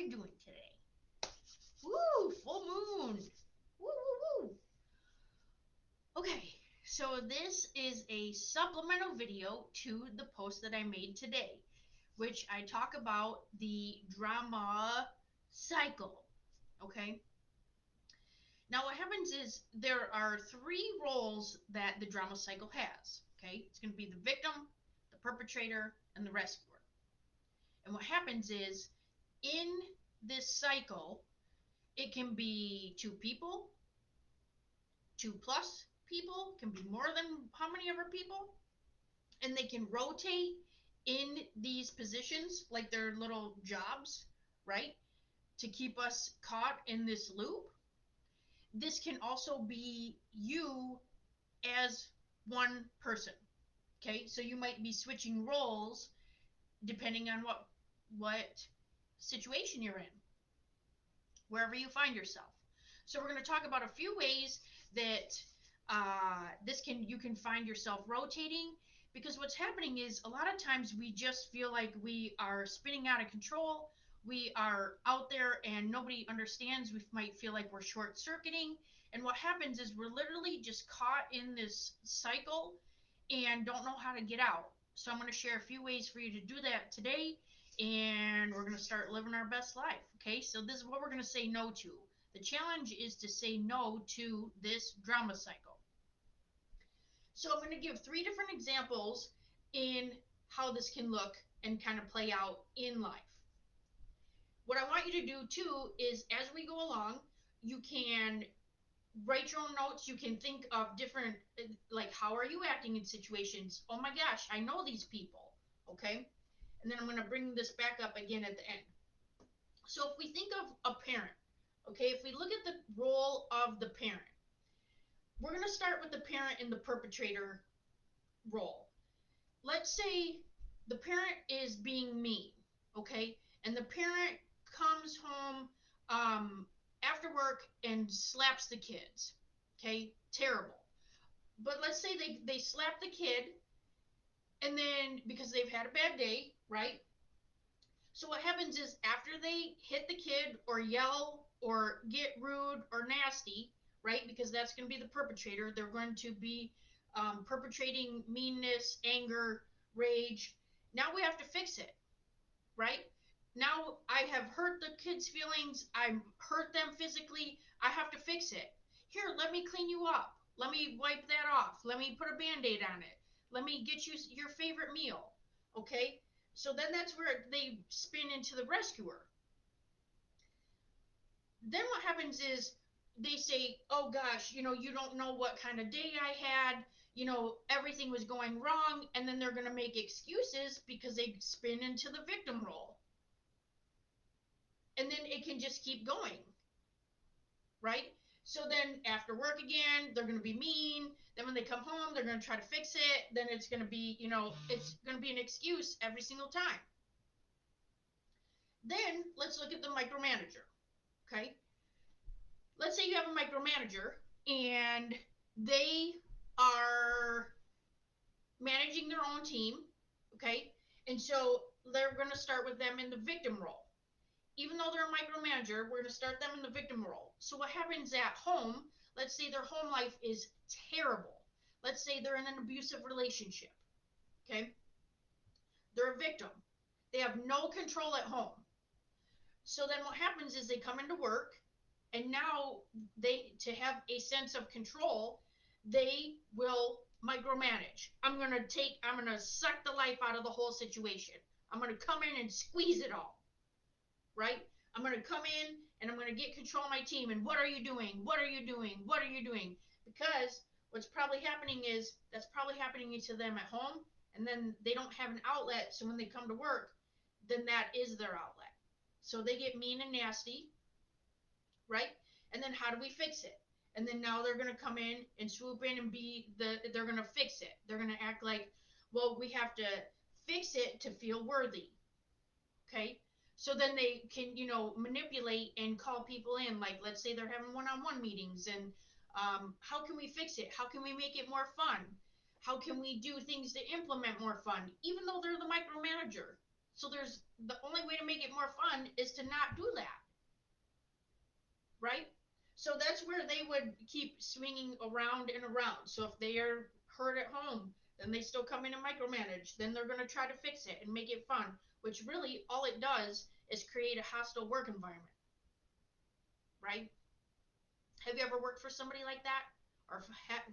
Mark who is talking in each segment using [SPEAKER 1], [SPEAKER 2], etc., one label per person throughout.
[SPEAKER 1] you doing today? Woo, full moon. Woo, woo, woo. Okay, so this is a supplemental video to the post that I made today, which I talk about the drama cycle. Okay, now what happens is there are three roles that the drama cycle has. Okay, it's going to be the victim, the perpetrator, and the rescuer. And what happens is in this cycle, it can be two people, two plus people, can be more than how many ever people, and they can rotate in these positions like their little jobs, right? To keep us caught in this loop. This can also be you as one person. Okay, so you might be switching roles depending on what situation you're in, wherever you find yourself. So we're going to talk about a few ways that you can find yourself rotating, because what's happening is a lot of times we just feel like we are spinning out of control. We are out there and nobody understands. We might feel like we're short circuiting, and what happens is we're literally just caught in this cycle and don't know how to get out. So I'm going to share a few ways for you to do that today, and we're going to start living our best life. Okay, so this is what we're going to say no to. The challenge is to say no to this drama cycle. So I'm going to give three different examples in how this can look and kind of play out in life. What I want you to do too is, as we go along, you can write your own notes. You can think of different, like, how are you acting in situations? Oh my gosh, I know these people. Okay, and then I'm going to bring this back up again at the end. So if we think of a parent, okay, if we look at the role of the parent, we're going to start with the parent in the perpetrator role. Let's say the parent is being mean, okay, and the parent comes home after work and slaps the kids. Okay, terrible. But let's say they slap the kid, and then because they've had a bad day, right? So what happens is after they hit the kid or yell or get rude or nasty, right? Because that's going to be the perpetrator. They're going to be perpetrating meanness, anger, rage. Now we have to fix it, right? Now I have hurt the kids' feelings. I hurt them physically. I have to fix it. Here, let me clean you up. Let me wipe that off. Let me put a band-aid on it. Let me get you your favorite meal. Okay? So then that's where they spin into the rescuer. Then what happens is they say, oh gosh, you don't know what kind of day I had. Everything was going wrong. And then they're going to make excuses because they spin into the victim role. And then it can just keep going, right? So then after work again, they're going to be mean. Then when they come home, they're going to try to fix it. Then it's going to be, it's going to be an excuse every single time. Then let's look at the micromanager, okay? Let's say you have a micromanager and they are managing their own team, okay? And so they're going to start with them in the victim role. Even though they're a micromanager, we're going to start them in the victim role. So what happens at home, let's say their home life is terrible. Let's say they're in an abusive relationship, okay? They're a victim. They have no control at home. So then what happens is they come into work, and now to have a sense of control, they will micromanage. I'm going to suck the life out of the whole situation. I'm going to come in and squeeze it all, right? I'm going to come in and I'm going to get control of my team. And what are you doing? What are you doing? What are you doing? Because what's probably happening is that's probably happening to them at home, and then they don't have an outlet. So when they come to work, then that is their outlet. So they get mean and nasty, right? And then how do we fix it? And then now they're going to come in and swoop in and they're going to fix it. They're going to act like, well, we have to fix it to feel worthy. Okay? So then they can, manipulate and call people in. Like, let's say they're having one-on-one meetings, and how can we fix it? How can we make it more fun? How can we do things to implement more fun? Even though they're the micromanager. So the only way to make it more fun is to not do that, right? So that's where they would keep swinging around and around. So if they are hurt at home, then they still come in and micromanage. Then they're going to try to fix it and make it fun, which really all it does is create a hostile work environment, right? Have you ever worked for somebody like that? Or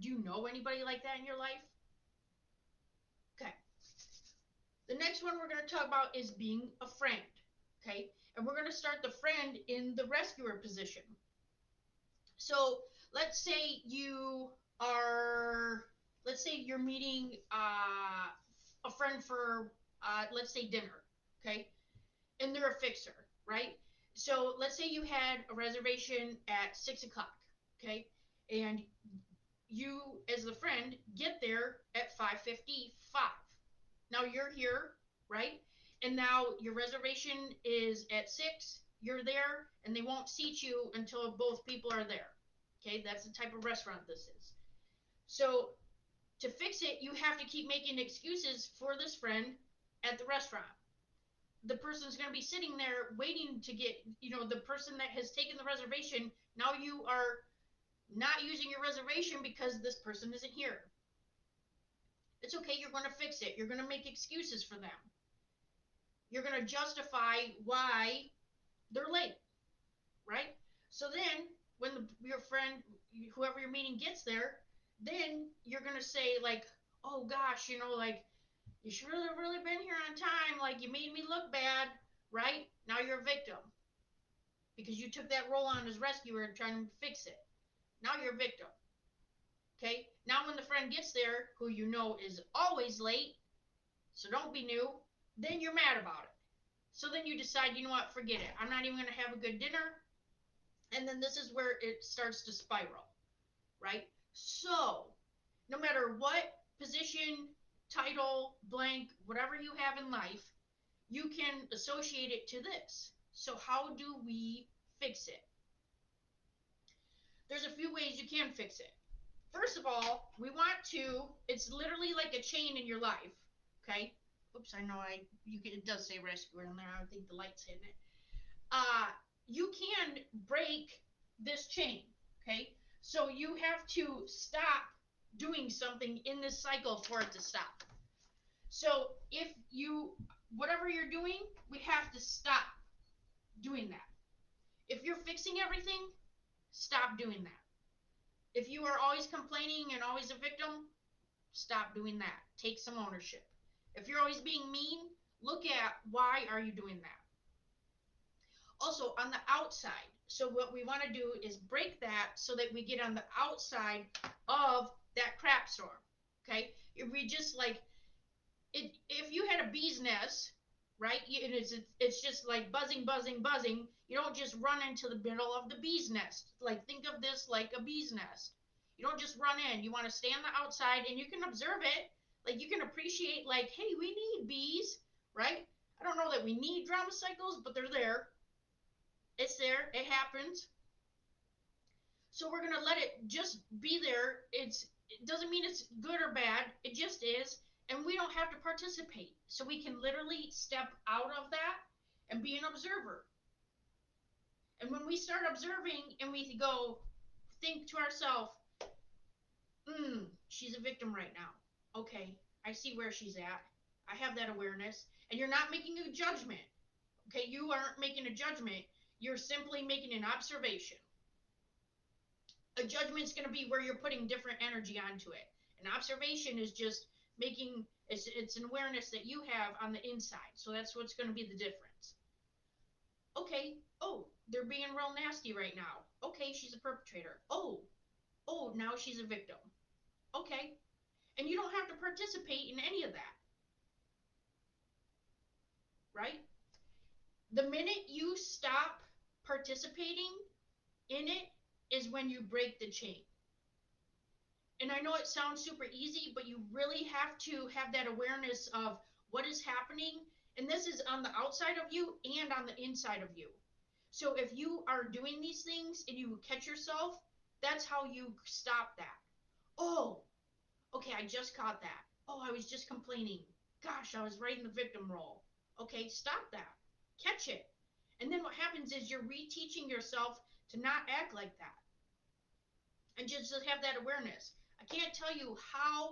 [SPEAKER 1] do you know anybody like that in your life? Okay. The next one we're going to talk about is being a friend. Okay. And we're going to start the friend in the rescuer position. So let's say let's say you're meeting a friend for, let's say dinner. Okay. And they're a fixer, right? So let's say you had a reservation at 6 o'clock. Okay. And you, as the friend, get there at 5:55. Now you're here, right? And now your reservation is at 6. You're there, and they won't seat you until both people are there. Okay, that's the type of restaurant this is. So to fix it, you have to keep making excuses for this friend at the restaurant. The person's going to be sitting there waiting to get, the person that has taken the reservation. Now you are not using your reservation because this person isn't here. It's okay, you're going to fix it. You're going to make excuses for them. You're going to justify why they're late, right? So then, when your friend, whoever you're meeting, gets there, then you're going to say, like, oh gosh, like, you should have really been here on time. Like, you made me look bad, right? Now you're a victim because you took that role on as rescuer and trying to fix it. Now you're a victim. Okay? Now, when the friend gets there, who you know is always late, so don't be new, then you're mad about it. So then you decide, you know what, forget it. I'm not even going to have a good dinner. And then this is where it starts to spiral, right? So no matter what position, title, blank, whatever you have in life, you can associate it to this. So how do we fix it? There's a few ways you can fix it. First of all, it's literally like a chain in your life, okay? Oops, I know it does say rescuer in there. I think the light's hitting it. You can break this chain, okay? So you have to stop doing something in this cycle for it to stop. So whatever you're doing, we have to stop doing that. If you're fixing everything, stop doing that. If you are always complaining and always a victim, stop doing that. Take some ownership. If you're always being mean, look at why are you doing that. Also, on the outside, so what we want to do is break that so that we get on the outside of that crap storm. Okay, if we just if you had a bee's nest, right, and it's just like buzzing, buzzing, buzzing. You don't just run into the middle of the bee's nest. Like, think of this like a bee's nest. You don't just run in. You want to stay on the outside, and you can observe it. Like, you can appreciate, like, hey, we need bees, right? I don't know that we need drama cycles, but they're there. It's there. It happens. So we're going to let it just be there. It doesn't mean it's good or bad. It just is. And we don't have to participate. So we can literally step out of that and be an observer. And when we start observing and we think to ourselves, she's a victim right now. Okay, I see where she's at. I have that awareness. And you're not making a judgment. Okay, you aren't making a judgment. You're simply making an observation. A judgment is going to be where you're putting different energy onto it. An observation is just it's an awareness that you have on the inside. So that's what's going to be the difference. Okay, oh, they're being real nasty right now. Okay, she's a perpetrator. Oh, now she's a victim. Okay, and you don't have to participate in any of that, right? The minute you stop participating in it is when you break the chain. And I know it sounds super easy, but you really have to have that awareness of what is happening. And this is on the outside of you and on the inside of you. So if you are doing these things and you catch yourself, that's how you stop that. Oh, okay, I just caught that. Oh, I was just complaining. Gosh, I was right in the victim role. Okay, stop that. Catch it. And then what happens is you're reteaching yourself to not act like that and just have that awareness. I can't tell you how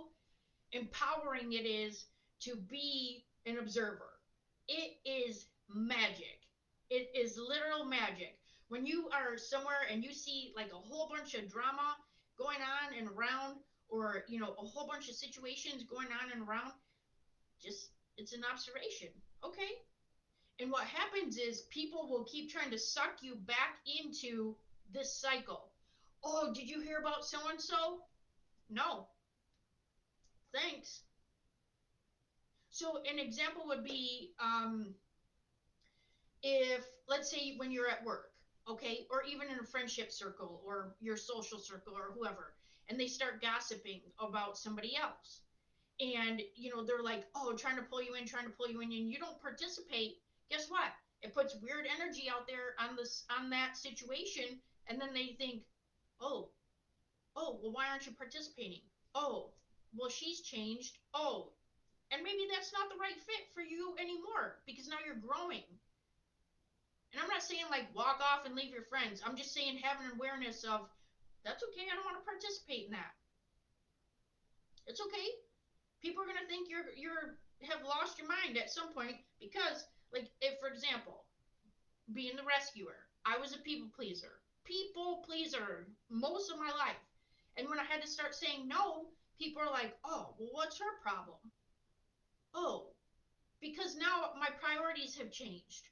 [SPEAKER 1] empowering it is to be an observer. It is magic. It is literal magic. When you are somewhere and you see like a whole bunch of drama going on and around, or a whole bunch of situations going on and around, just it's an observation. Okay. And what happens is people will keep trying to suck you back into this cycle. Oh, did you hear about so and so? No. Thanks. So an example would be, if, let's say, when you're at work, okay, or even in a friendship circle or your social circle or whoever, and they start gossiping about somebody else, and they're like, oh, trying to pull you in, and you don't participate. Guess what? It puts weird energy out there on that situation, and then they think, oh, well, why aren't you participating? Oh, well, she's changed. Oh, and maybe that's not the right fit for you anymore because now you're growing. And I'm not saying like walk off and leave your friends. I'm just saying have an awareness of that's okay. I don't want to participate in that. It's okay. People are gonna think you're have lost your mind at some point because, like, if for example, being the rescuer, I was a people pleaser most of my life, and when I had to start saying no, people are like, oh, well, what's her problem? Oh, because now my priorities have changed.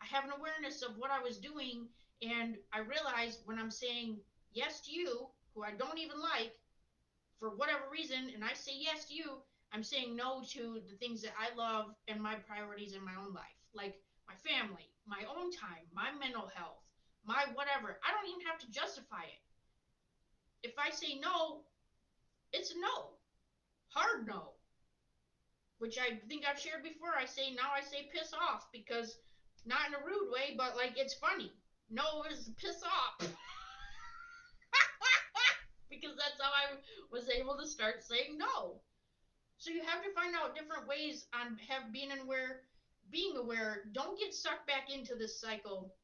[SPEAKER 1] I have an awareness of what I was doing, and I realize when I'm saying yes to you, who I don't even like, for whatever reason, and I say yes to you, I'm saying no to the things that I love and my priorities in my own life, like my family, my own time, my mental health, my whatever. I don't even have to justify it. If I say no, it's a no, hard no, which I think I've shared before. I say piss off because not in a rude way, but like it's funny. No is piss off. Because that's how I was able to start saying no. So you have to find out different ways on have being aware. Don't get sucked back into this cycle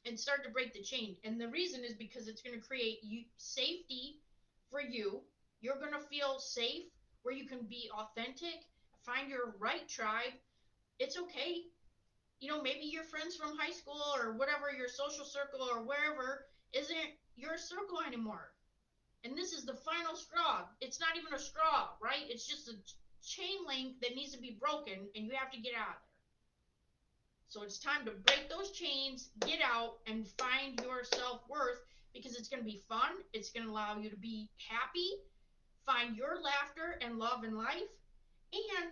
[SPEAKER 1] and start to break the chain. And the reason is because it's going to create safety for you. You're going to feel safe where you can be authentic, find your right tribe. It's okay. Maybe your friends from high school or whatever, your social circle or wherever, isn't your circle anymore. And this is the final straw. It's not even a straw, right? It's just a chain link that needs to be broken, and you have to get out of there. So it's time to break those chains, get out, and find your self worth because it's going to be fun. It's going to allow you to be happy, find your laughter and love in life, and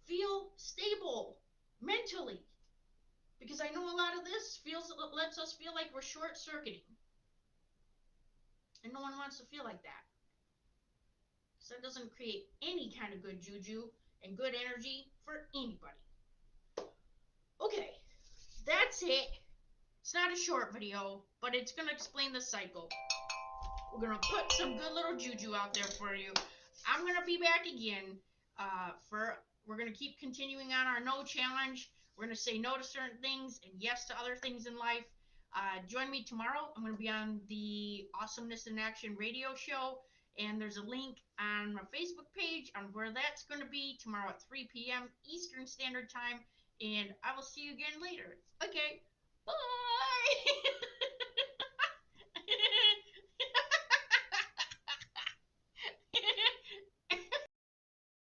[SPEAKER 1] feel stable mentally. Because I know a lot of this lets us feel like we're short circuiting, and no one wants to feel like that. So that doesn't create any kind of good juju and good energy for anybody. Okay, that's it. It's not a short video, but it's going to explain the cycle. We're going to put some good little juju out there for you. I'm going to be back again we're going to keep continuing on our no challenge. We're going to say no to certain things and yes to other things in life. Join me tomorrow. I'm going to be on the Awesomeness in Action radio show, and there's a link on my Facebook page on where that's going to be tomorrow at 3 p.m. Eastern Standard Time, and I will see you again later. Okay, bye!